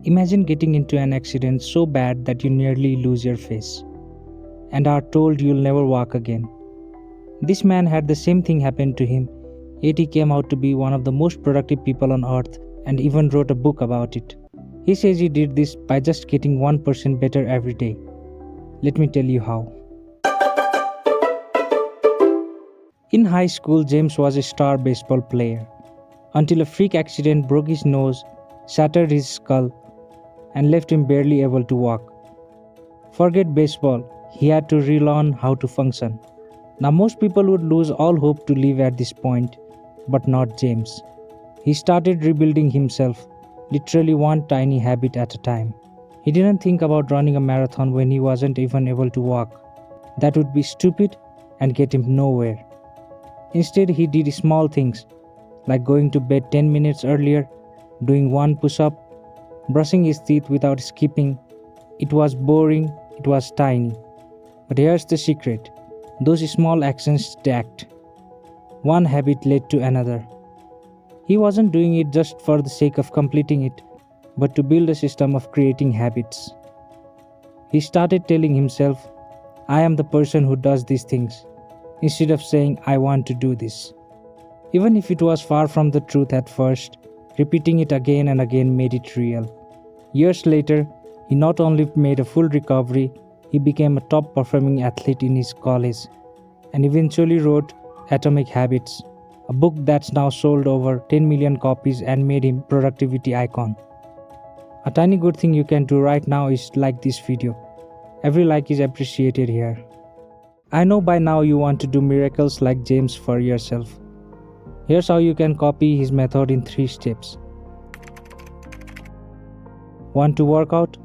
Imagine getting into an accident so bad that you nearly lose your face and are told you'll never walk again. This man had the same thing happen to him, yet he came out to be one of the most productive people on earth and even wrote a book about it. He says he did this by just getting 1% better every day. Let me tell you how. In high school, James was a star baseball player until a freak accident broke his nose, shattered his skull, and left him barely able to walk. Forget baseball, he had to relearn how to function. Now, most people would lose all hope to live at this point, but not James. He started rebuilding himself, literally one tiny habit at a time. He didn't think about running a marathon when he wasn't even able to walk. That would be stupid and get him nowhere. Instead, he did small things like going to bed 10 minutes earlier, doing one push-up, brushing his teeth without skipping. It was boring, it was tiny. But here's the secret. Those small actions stacked. One habit led to another. He wasn't doing it just for the sake of completing it, but to build a system of creating habits. He started telling himself, I am the person who does these things, instead of saying, I want to do this. Even if it was far from the truth at first, repeating it again and again made it real. Years later, he not only made a full recovery, he became a top-performing athlete in his college and eventually wrote Atomic Habits, a book that's now sold over 10 million copies and made him a productivity icon. A tiny good thing you can do right now is like this video. Every like is appreciated here. I know by now you want to do miracles like James for yourself. Here's how you can copy his method in 3 steps. Want to work out?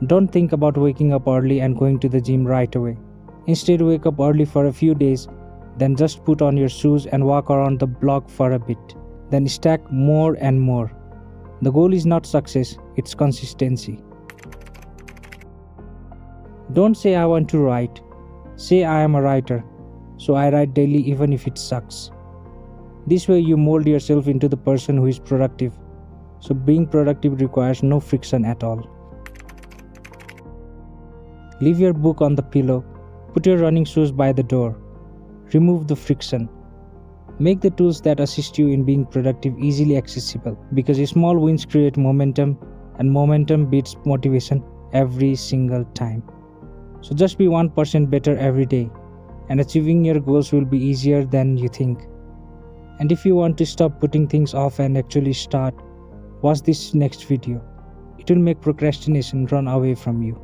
Don't think about waking up early and going to the gym right away. Instead, wake up early for a few days, then just put on your shoes and walk around the block for a bit. Then stack more and more. The goal is not success, it's consistency. Don't say I want to write. Say I am a writer, so I write daily even if it sucks. This way you mold yourself into the person who is productive. So being productive requires no friction at all. Leave your book on the pillow. Put your running shoes by the door. Remove the friction. Make the tools that assist you in being productive easily accessible, because small wins create momentum, and momentum beats motivation every single time. So just be 1% better every day, and achieving your goals will be easier than you think. And if you want to stop putting things off and actually start, watch this next video. It will make procrastination run away from you.